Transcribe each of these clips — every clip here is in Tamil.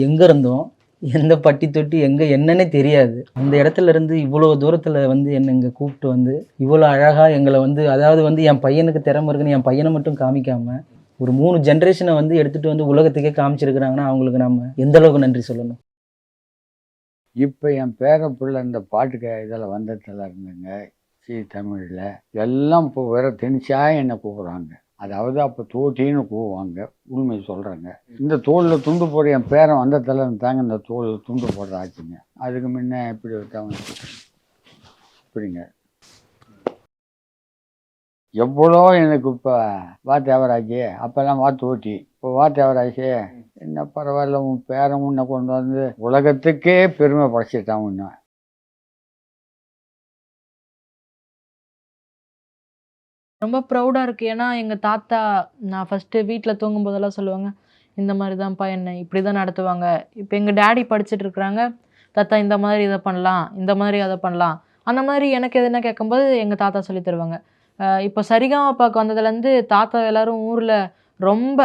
எங்கே இருந்தோம், எந்த பட்டி தொட்டி எங்கே என்னன்னே தெரியாது. அந்த இடத்துல இருந்து இவ்வளோ தூரத்தில் வந்து என்னை இங்கே கூப்பிட்டு வந்து இவ்வளோ அழகாக எங்களை வந்து, அதாவது வந்து என் பையனுக்கு திறமை இருக்குன்னு என் பையனை மட்டும் காமிக்காமல் ஒரு 3 ஜென்ரேஷனை வந்து எடுத்துகிட்டு வந்து உலகத்துக்கே காமிச்சிருக்கிறாங்கன்னா அவங்களுக்கு நம்ம எந்த அளவுக்கு நன்றி சொல்லணும். இப்போ என் பேர பிள்ளை இந்த பாட்டுக்கு இதில் வந்ததில் இருந்துங்க சி தமிழில் எல்லாம் இப்போ வேற திணிச்சாக என்னை கூப்பிட்றாங்க. அதாவது அப்போ தோட்டின்னு கூவுவாங்க. உண்மை சொல்கிறேங்க. இந்த தோளில் துண்டு போடுற என் பேரன் வந்ததில் இருந்தாங்க இந்த தோல் துண்டு போடுற ஆச்சுங்க. அதுக்கு முன்ன இப்படி விட்டாங்க இப்படிங்க. எவ்வளோ எனக்கு இப்போ வா தேவராஜ், அப்போல்லாம் வா தோட்டி, இப்போ வா தேவராஜ், என்ன பரவாயில்ல உன் பேரன் உன்னை கொண்டு வந்து உலகத்துக்கே பெருமை படைச்சிட்டான் உன்னை. ரொம்ப ப்ரௌடாக இருக்குது. ஏன்னா எங்கள் தாத்தா நான் ஃபஸ்ட்டு வீட்டில் தூங்கும்போதெல்லாம் சொல்லுவாங்க, இந்த மாதிரி தான்ப்பா என்னை இப்படி தான் நடத்துவாங்க. இப்போ எங்கள் டேடி படிச்சுட்டு இருக்கிறாங்க, தாத்தா இந்த மாதிரி இதை பண்ணலாம், இந்த மாதிரி அதை பண்ணலாம், அந்த மாதிரி எனக்கு எதுனா கேட்கும்போது எங்கள் தாத்தா சொல்லி தருவாங்க. இப்போ சரிகமபாக்கு வந்ததுலேருந்து தாத்தா எல்லாரும் ஊரில் ரொம்ப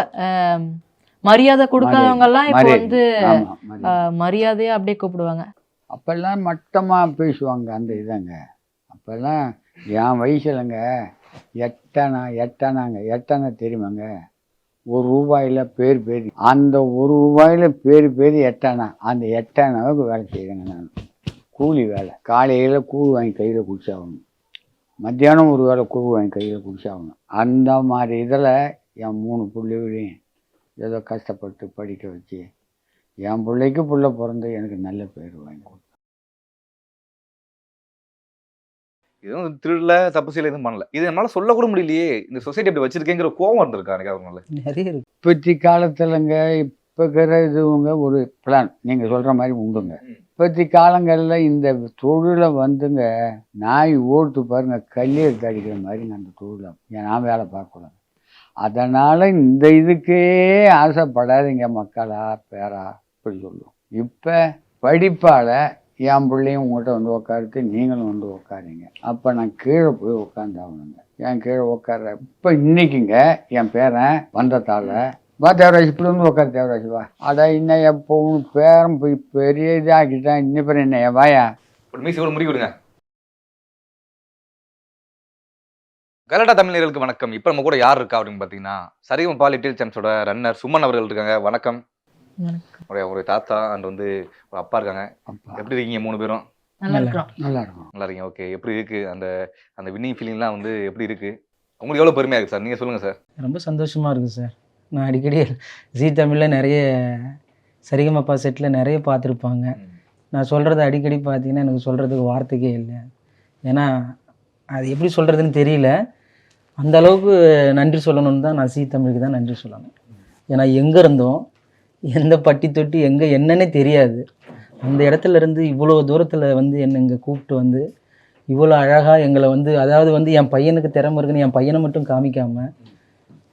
மரியாதை கொடுக்காதவங்கெல்லாம் இப்போ வந்து மரியாதையாக அப்படியே கூப்பிடுவாங்க. அப்போல்லாம் மட்டமாக பேசுவாங்க. அந்த இதாங்க அப்போல்லாம் என் வயசுலங்க எட்டனா தெரியுமாங்க, ₹1 பேர் அந்த ₹1 பேர் எட்டனா. அந்த எட்டனாவுக்கு வேலை செய்கிறேங்க நான். கூலி வேலை. காலையில் கூழ் வாங்கி கையில் குடிச்சாகணும், மத்தியானம் ஒரு வேளை கூழ் வாங்கி கையில் குடிச்சாகணும். அந்த மாதிரி இதில் என் 3 பிள்ளைகளையும் ஏதோ கஷ்டப்பட்டு படிக்க வச்சு என் பிள்ளைக்கு புள்ள பிறந்து எனக்கு நல்ல பேர் வாங்கி கொடுத்தேன். எதுவும் திருடல, தப்பு செய்யல, எதுவும் பண்ணல. இது என்னால சொல்லக்கூட முடியலையே, இந்த சொசைட்டி அப்படி வச்சிருக்கேங்கிற கோவம் இருந்திருக்கா எனக்கு அவங்களால? நிறைய இருக்கு. இப்பத்தி காலத்துலங்க இப்போ இருக்கிற இதுவங்க ஒரு பிளான் நீங்கள் சொல்கிற மாதிரி உண்டுங்க. இப்பத்தி காலங்களில் இந்த தொழிலை வந்துங்க நாய் ஓடுத்து பாருங்க, கல்லி எடுத்து அடிக்கிற மாதிரிங்க அந்த தொழிலை நான் வேலை பார்க்கக்கூடாது. அதனால் இந்த இதுக்கே ஆசைப்படாதீங்க மக்களா பேரா இப்படி சொல்லுவோம். இப்போ படிப்பால் என் பிள்ளையும் உங்கள்கிட்ட வந்து உட்காருத்து நீங்களும் வந்து உட்காருங்க. அப்போ நான் கீழே போய் உட்காந்தாகணுங்க. என் கீழே உட்கார இப்போ இன்னைக்குங்க என் பேரன் வந்ததால் வா தேவராஜ் இப்படி வந்து உட்காரு தேவராஜ் வா. அடா இன்னும் எப்போ பேரன் போய் பெரிய இதாகிட்டான், இன்னும் பேர் என்ன வாயா ஒரு மீசி கூட முடிவு விடுங்க. கலடா தமிழர்களுக்கு வணக்கம். இப்போ நம்ம கூட யார் இருக்கா அப்படின்னு பார்த்தீங்கன்னா சரிகமபா லிட்டில் சாம்ப்ஸோட ரன்னர் சுமன் அவர்கள் இருக்காங்க. வணக்கம். ஒரு தாத்தா அண்ட் வந்து ஒரு அப்பா இருக்காங்க. எப்படி இருக்கீங்க 3 பேரும்? நல்லா இருக்கும். நல்லா இருக்கும். நல்லா இருக்கீங்க. ஓகே. எப்படி இருக்கு அந்த அந்த வின்னிங் ஃபீலிங்லாம் வந்து எப்படி இருக்கு உங்களுக்கு? எவ்வளோ பெருமையாக இருக்குது சார்? நீங்கள் சொல்லுங்கள் சார். ரொம்ப சந்தோஷமாக இருக்குது சார். நான் அடிக்கடி ஜீ தமிழில் நிறைய சரிகமபா செட்டில் நிறைய பார்த்துருப்பாங்க. நான் சொல்கிறத அடிக்கடி பார்த்தீங்கன்னா எனக்கு சொல்கிறதுக்கு வார்த்தைக்கே இல்லை. ஏன்னா அது எப்படி சொல்கிறதுன்னு தெரியல. அந்த அளவுக்கு நன்றி சொல்லணும்னு தான் நான் ஜீ தமிழுக்கு தான் நன்றி சொல்லணும். ஏன்னா எங்கே இருந்தோம், எந்த பட்டி தொட்டி எங்கே என்னன்னே தெரியாது. அந்த இடத்துல இருந்து இவ்வளோ தூரத்தில் வந்து என்னை இங்கே கூப்பிட்டு வந்து இவ்வளோ அழகாக எங்களை வந்து, அதாவது வந்து என் பையனுக்கு திறமை இருக்குன்னு என் பையனை மட்டும் காமிக்காமல்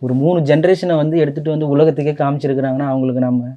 ஒரு 3 ஜென்ரேஷனை வந்து எடுத்துகிட்டு வந்து உலகத்துக்கே காமிச்சிருக்கிறாங்கன்னா அவங்களுக்கு நம்ம